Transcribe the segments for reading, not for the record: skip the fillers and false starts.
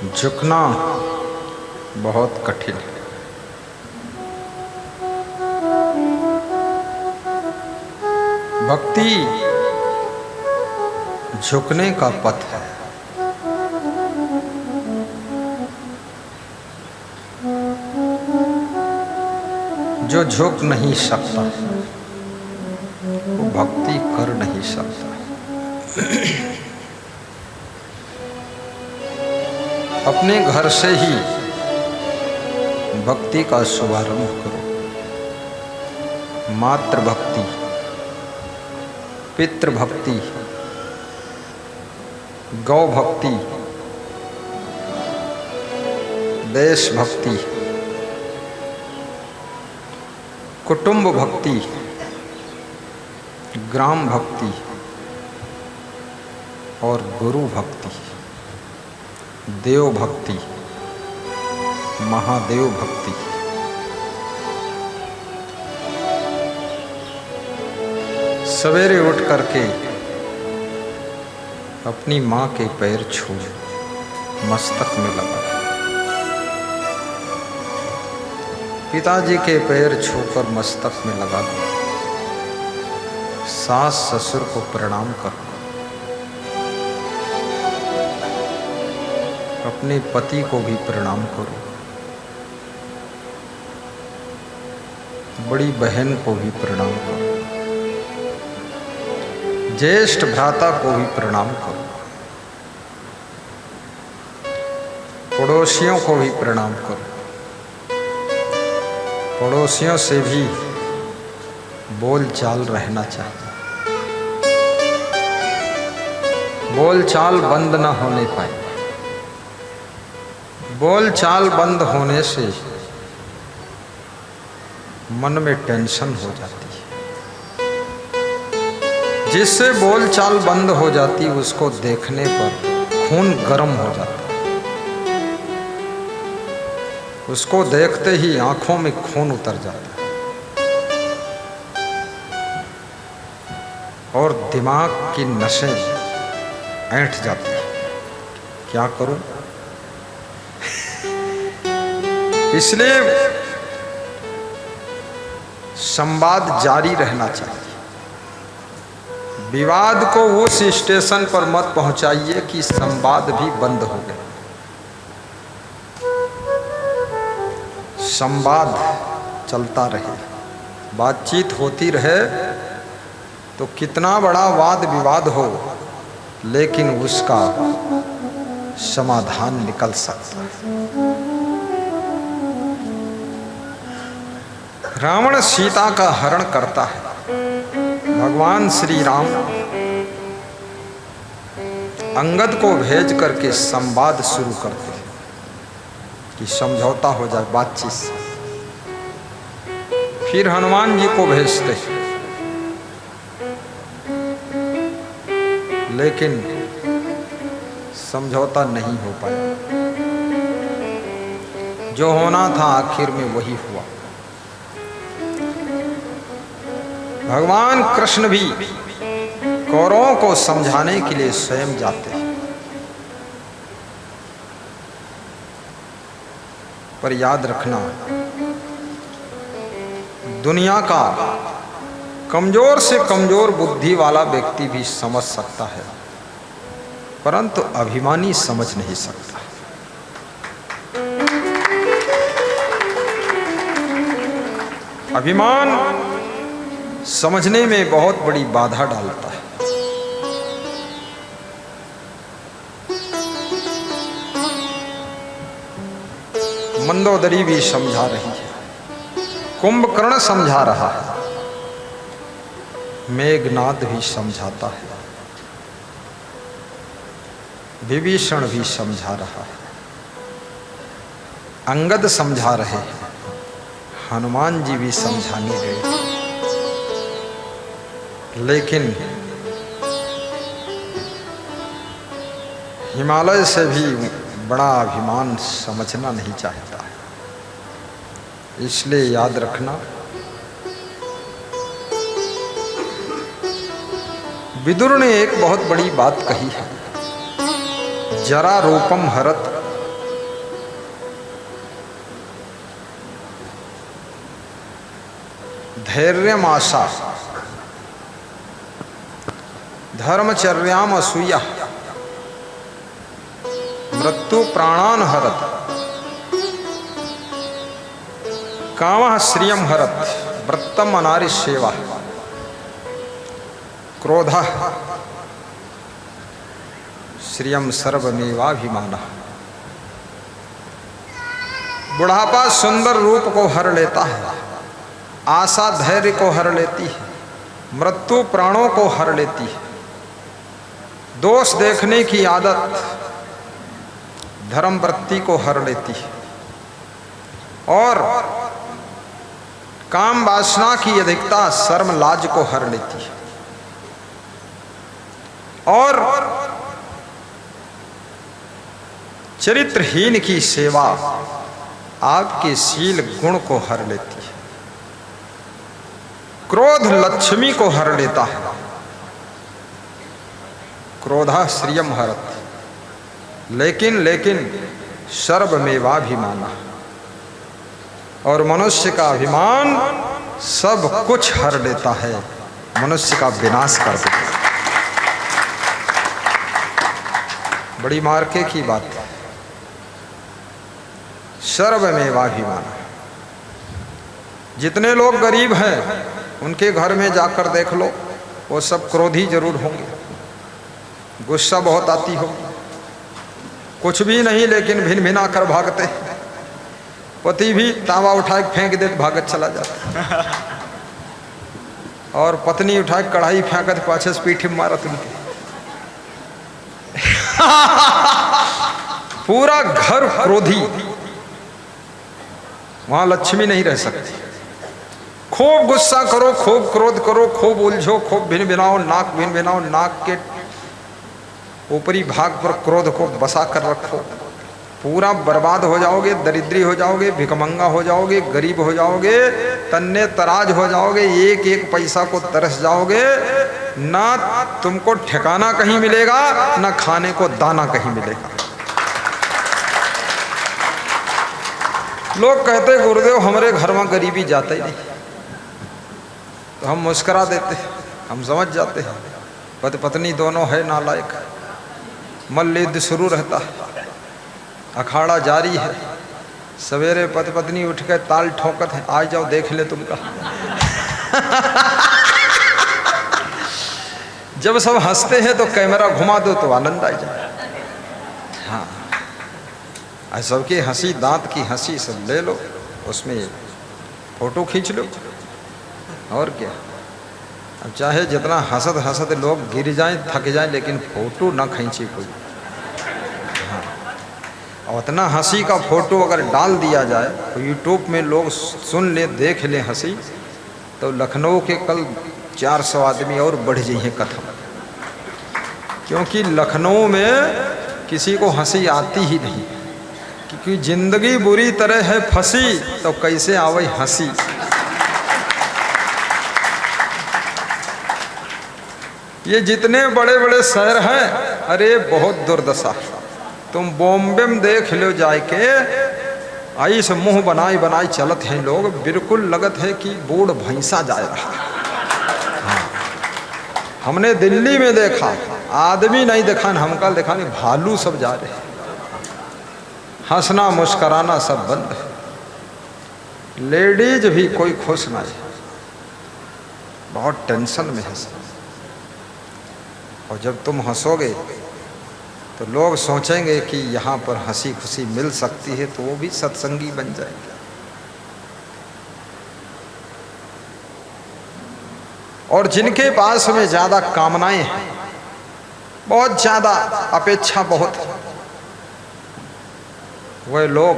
झुकना बहुत कठिन है। भक्ति झुकने का पथ है। जो झुक नहीं सकता वो भक्ति कर नहीं सकता। अपने घर से ही भक्ति का शुभारंभ करो। मातृ भक्ति, पितृ भक्ति, गौ भक्ति, देश भक्ति, कुटुंब भक्ति, ग्राम भक्ति और गुरु भक्ति, देव भक्ति, महादेव भक्ति। सवेरे उठ करके अपनी माँ के पैर छू मस्तक में लगा। पिताजी के पैर छूकर मस्तक में लगा दो। सास ससुर को प्रणाम करो। अपने पति को भी प्रणाम करो। बड़ी बहन को भी प्रणाम करो। ज्येष्ठ भ्राता को भी प्रणाम करो। पड़ोसियों को भी प्रणाम करो। पड़ोसियों से भी बोल चाल रहना चाहिए। बोल चाल बंद न होने पाए। बोल चाल बंद होने से मन में टेंशन हो जाती है। जिससे बोल चाल बंद हो जाती उसको देखने पर खून गर्म हो जाता। उसको देखते ही आंखों में खून उतर जाता और दिमाग की नसें ऐंठ जाती है। क्या करूं? इसलिए संवाद जारी रहना चाहिए। विवाद को उस स्टेशन पर मत पहुंचाइए कि संवाद भी बंद हो गया। संवाद चलता रहे, बातचीत होती रहे तो कितना बड़ा वाद विवाद हो लेकिन उसका समाधान निकल सकता है। रावण सीता का हरण करता है। भगवान श्री राम अंगद को भेज करके संवाद शुरू करते हैं कि समझौता हो जाए बातचीत से। फिर हनुमान जी को भेजते हैं लेकिन समझौता नहीं हो पाया। जो होना था आखिर में वही हुआ। भगवान कृष्ण भी कौरवों को समझाने के लिए स्वयं जाते हैं। पर याद रखना, दुनिया का कमजोर से कमजोर बुद्धि वाला व्यक्ति भी समझ सकता है परंतु अभिमानी समझ नहीं सकता। अभिमान समझने में बहुत बड़ी बाधा डालता है। मंदोदरी भी समझा रही है, कुंभकर्ण समझा रहा है, मेघनाद भी समझाता है, विभीषण भी समझा रहा है, अंगद समझा रहे हैं, हनुमान जी भी समझाने गए। लेकिन हिमालय से भी बड़ा अभिमान समझना नहीं चाहता है। इसलिए याद रखना, विदुर ने एक बहुत बड़ी बात कही है, जरा रूपम हरत धैर्यम आशा, धर्मचर्याम असूया, मृत्यु प्राणान हरत, कामः श्रियम हरत, व्रतम अनारि सेवा, क्रोधः श्रियम सर्वमेवाभिमानः। बुढ़ापा सुंदर रूप को हर लेता है, आशा धैर्य को हर लेती है, मृत्यु प्राणों को हर लेती है, दोष देखने की आदत धर्म वृत्ति को हर लेती है, और काम वासना की अधिकता शर्म लाज को हर लेती है, और चरित्रहीन की सेवा आपके शील गुण को हर लेती है। क्रोध लक्ष्मी को हर लेता है, क्रोधा श्रियम हरत, लेकिन सर्वमेवाभिमानः, और मनुष्य का अभिमान सब कुछ हर लेता है, मनुष्य का विनाश कर देता है। बड़ी मार्के की बात है। सर्वमेवाभिमानः। जितने लोग गरीब हैं उनके घर में जाकर देख लो, वो सब क्रोधी जरूर होंगे, गुस्सा बहुत आती होगी, कुछ भी नहीं लेकिन भिन भिना कर भागते। पति भी तावा उठा के फेंक दे भागत चला जाता, और पत्नी उठा के कढ़ाई फेंकत पाछे से पीठी मारत उनके। पूरा घर क्रोधी, वहां लक्ष्मी नहीं रह सकती। खूब गुस्सा करो, खूब क्रोध करो, खूब उलझो, खूब भिन भिनाओ, नाक भिन भिनाओ, नाक के ऊपरी भाग पर क्रोध को बसा कर रखो, पूरा बर्बाद हो जाओगे, दरिद्री हो जाओगे, भिकमंगा हो जाओगे, गरीब हो जाओगे, तन्ने तराज हो जाओगे, एक एक पैसा को तरस जाओगे, ना तुमको ठिकाना कहीं मिलेगा, ना खाने को दाना कहीं मिलेगा। लोग कहते गुरुदेव हमारे घर में गरीबी जाता ही नहीं, तो हम मुस्करा देते, हम समझ जाते हैं पति पत्नी दोनों है नालायक, मल्ल युद्ध शुरू रहता है, अखाड़ा जारी है। सवेरे पति पत्नी उठ के ताल ठोकत है, आ जाओ देख ले तुमका। जब सब हंसते हैं तो कैमरा घुमा दो तो आनंद आ जाए। हाँ, सबकी हंसी, दांत की हंसी सब ले लो, उसमें फोटो खींच लो, और क्या। अब चाहे जितना हंसत हंसत लोग गिर जाएं, थक जाएं, लेकिन फोटो ना खींचे कोई। हाँ, और उतना हंसी का फोटो अगर डाल दिया जाए तो यूट्यूब में लोग सुन ले, देख ले हंसी, तो लखनऊ के कल 400 आदमी और बढ़ जाइए कथम। क्योंकि लखनऊ में किसी को हंसी आती ही नहीं, क्योंकि जिंदगी बुरी तरह है फंसी, तो कैसे आवे हंसी। ये जितने बड़े बड़े शहर हैं, अरे बहुत दुर्दशा। तुम बॉम्बे में देख लो जाके, आई से मुंह बनाई बनाई चलत हैं लोग, बिल्कुल लगत है कि बूढ़ भैंसा जा रहा। हाँ, हमने दिल्ली में देखा, आदमी नहीं देखा, हमका देखा नहीं, भालू सब जा रहे, हंसना मुस्कराना सब बंद है। लेडीज भी कोई खुश ना है, बहुत टेंशन में है सब। और जब तुम हंसोगे तो लोग सोचेंगे कि यहाँ पर हंसी खुशी मिल सकती है, तो वो भी सत्संगी बन जाएंगे। और जिनके पास में ज़्यादा कामनाएं हैं, बहुत ज़्यादा अपेक्षा बहुत है, वह लोग,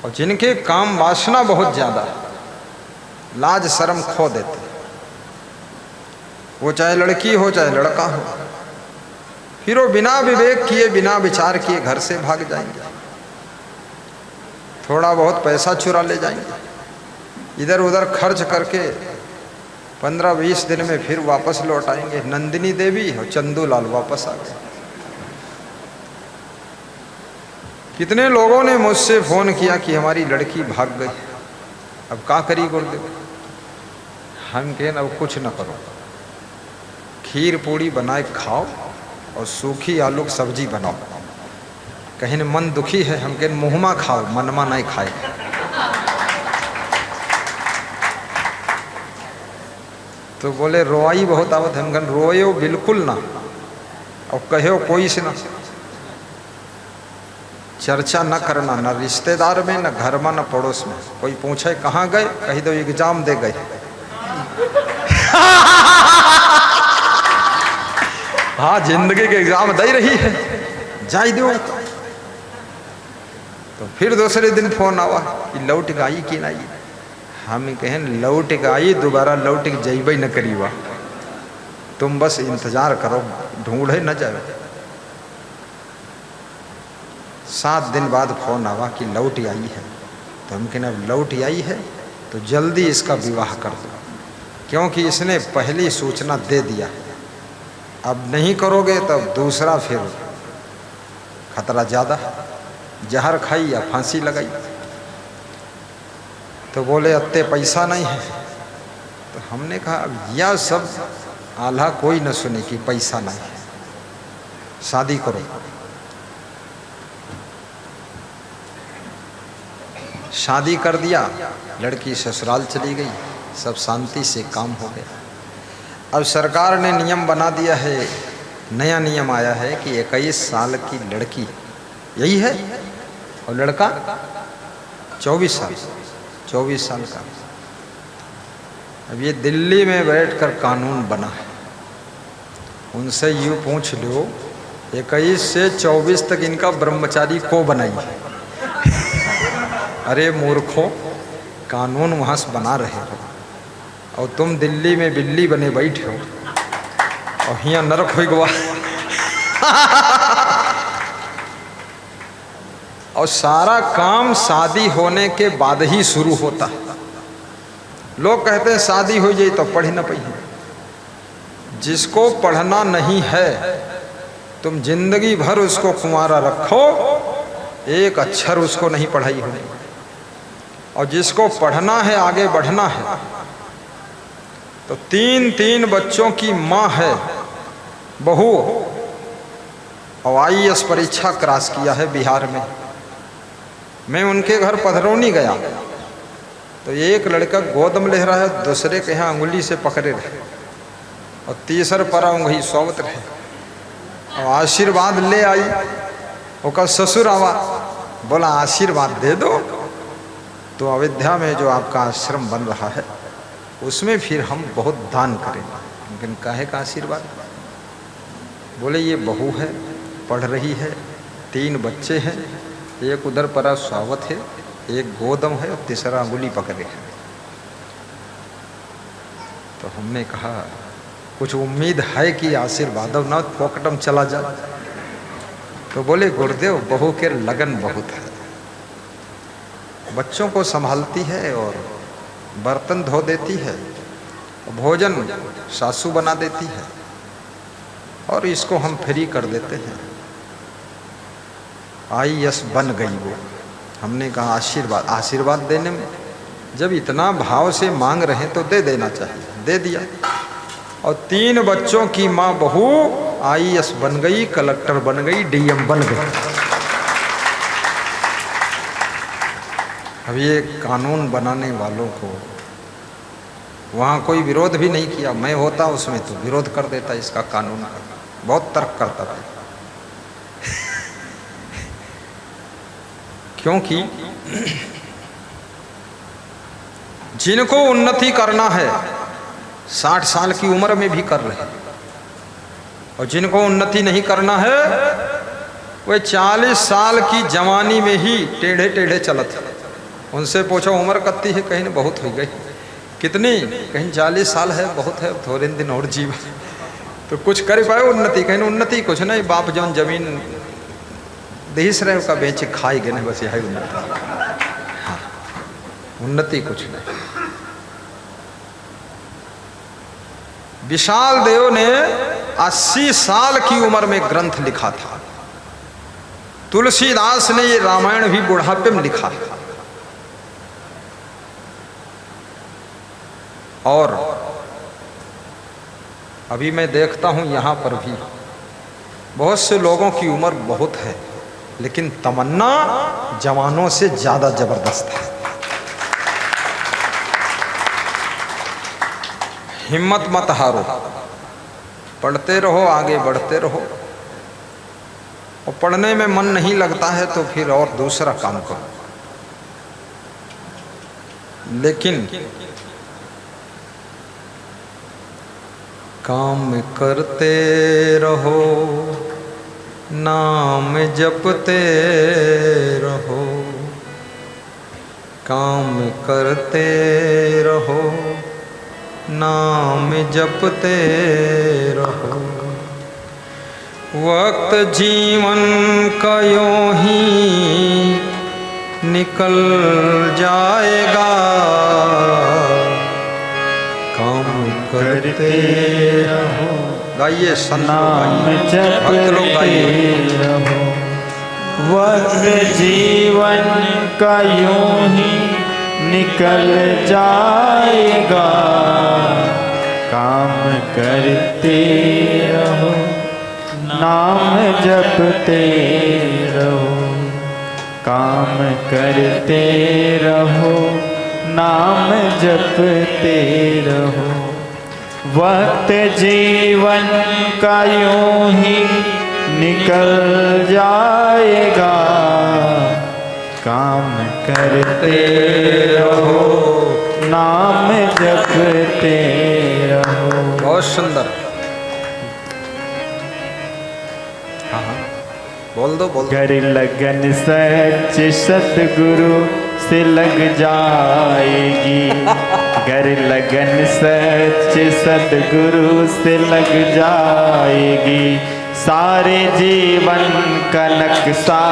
और जिनके काम वासना बहुत ज़्यादा, लाज शर्म खो देते, वो चाहे लड़की हो चाहे लड़का हो, फिर वो बिना विवेक किए, बिना विचार किए घर से भाग जाएंगे, थोड़ा बहुत पैसा चुरा ले जाएंगे, इधर उधर खर्च करके 15-20 दिन में फिर वापस लौट आएंगे। नंदिनी देवी और चंदू लाल वापस आ गए। कितने लोगों ने मुझसे फ़ोन किया कि हमारी लड़की भाग गई, अब क्या करी गुरुदेव। हम कहें अब कुछ न करो, खीर पूड़ी बनाए खाओ और सूखी आलू की सब्जी बनाओ। कहीं मन दुखी है, हम कहें मुँहमा खाओ, मनमा नहीं खाए। तो बोले रोआई बहुत आवत है। हम कहें रोयो बिल्कुल ना, और कहो कोई से ना, चर्चा न करना, न रिश्तेदार में, न घर में, न पड़ोस में। कोई पूछे कहाँ गए, कही दो एग्जाम दे गए। हाँ, जिंदगी के एग्जाम दे रही है, जाई दो। तो फिर दूसरे दिन फोन आवा कि लौट के आई कि नहीं। हम कहें लौट के आई, दोबारा लौट के जइबे न करीवा, तुम बस इंतजार करो, ढूंढे न जाओ। 7 दिन बाद फोन आवा कि लौट आई है। तो हम कहें अब लौट आई है तो जल्दी इसका विवाह कर दो, क्योंकि इसने पहली सूचना दे दिया। अब नहीं करोगे तब दूसरा फिर खतरा ज़्यादा, जहर खाई या फांसी लगाई। तो बोले अत्ते पैसा नहीं है। तो हमने कहा अब यह सब आल्हा कोई न सुने कि पैसा नहीं है, शादी करो। शादी कर दिया, लड़की ससुराल चली गई, सब शांति से काम हो गया। अब सरकार ने नियम बना दिया है, नया नियम आया है कि 21 साल की लड़की यही है और लड़का 24 साल का। अब ये दिल्ली में बैठकर कानून बना है, उनसे यूँ पूछ लो 21 से 24 तक इनका ब्रह्मचारी को बनाई है। अरे मूर्खों, कानून वहाँ से बना रहे हो और तुम दिल्ली में बिल्ली बने बैठे हो और यहाँ नरक हो गवा। और सारा काम शादी होने के बाद ही शुरू होता है। लोग कहते हैं शादी हो जाए तो पढ़ न पाई। जिसको पढ़ना नहीं है तुम जिंदगी भर उसको कुंवारा रखो, एक अक्षर उसको नहीं पढ़ाई होगी। और जिसको पढ़ना है, आगे बढ़ना है, तो 3 बच्चों की माँ है, बहू, और IAS परीक्षा क्रॉस किया है बिहार में। मैं उनके घर पधरौनी गया तो एक लड़का गोद में ले रहा है, दूसरे के यहाँ उंगली से पकड़े रहे और तीसर पर वही सोवत रहे और आशीर्वाद ले आई। वो कल ससुर आवा, बोला आशीर्वाद दे दो तो अयोध्या में जो आपका आश्रम बन रहा है उसमें फिर हम बहुत दान करेंगे। लेकिन काहे का आशीर्वाद? बोले ये बहू है, पढ़ रही है, 3 बच्चे हैं, एक उधर परा स्वावत है, एक गोदम है और तीसरा अंगुली पकड़े है। तो हमने कहा कुछ उम्मीद है कि आशीर्वाद ना फोकटम चला जाए। तो बोले गुरुदेव बहू के लगन बहुत है, बच्चों को संभालती है और बर्तन धो देती है, भोजन सासू बना देती है और इसको हम फ्री कर देते हैं। IAS बन गई वो। हमने कहा आशीर्वाद देने में जब इतना भाव से मांग रहे हैं तो दे देना चाहिए। दे दिया और 3 बच्चों की माँ बहू IAS बन गई, कलेक्टर बन गई, DM बन गई। अब ये कानून बनाने वालों को वहाँ कोई विरोध भी नहीं किया। मैं होता उसमें तो विरोध कर देता इसका कानून का, बहुत तर्क करता था। क्योंकि जिनको उन्नति करना है 60 साल की उम्र में भी कर रहे हैं, और जिनको उन्नति नहीं करना है वे 40 साल की जवानी में ही टेढ़े टेढ़े चलत है। उनसे पूछो उम्र कितनी है, कहीं बहुत हो गई। कितनी? कहीं 40 साल है, बहुत है, थोड़े दिन और जीव। तो कुछ कर पाए उन्नति? कहीं उन्नति कुछ नहीं। बाप जौन जमीन देश रहे का बेच खाई गए, बस यही उन्नति। हाँ, उन्नति कुछ नहीं। विशाल देव ने 80 साल की उम्र में ग्रंथ लिखा था। तुलसीदास ने ये रामायण भी बुढ़ापे में लिखा। और अभी मैं देखता हूँ यहाँ पर भी बहुत से लोगों की उम्र बहुत है, लेकिन तमन्ना जवानों से ज़्यादा ज़बरदस्त है। हिम्मत मत हारो, पढ़ते रहो, आगे बढ़ते रहो। और पढ़ने में मन नहीं लगता है तो फिर और दूसरा काम करो, लेकिन काम करते रहो, नाम जपते रहो, काम करते रहो, नाम जपते रहो। वक्त जीवन का यूं ही निकल जाएगा, काम करते रहो। गाइए, नाम जपते रहो। वक्त जीवन का यूं ही निकल जाएगा, काम करते रहो, नाम जपते रहो, काम करते रहो, नाम जपते रहो। वक्त जीवन का यूं ही निकल जाएगा, काम करते रहो, नाम जपते रहो। बहुत सुंदर। हाँ, बोल दो, बोल दो। कर लगन सच सतगुरु से लग जाएगी, कर लगन सच सतगुरु से लग जाएगी। सारे जीवन का नक्शा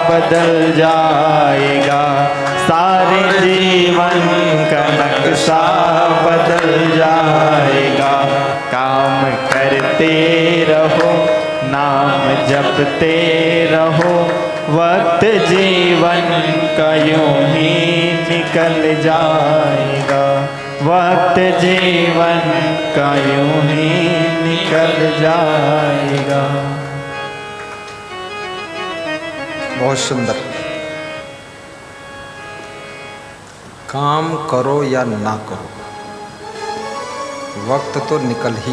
बदल जाएगा, सारे जीवन का नक्शा बदल जाएगा। काम करते रहो, नाम जपते रहो, वक्त जीवन का यूं ही निकल जाएगा, वक्त जीवन का यूं ही निकल जाएगा। बहुत सुंदर। काम करो या ना करो, वक्त तो निकल ही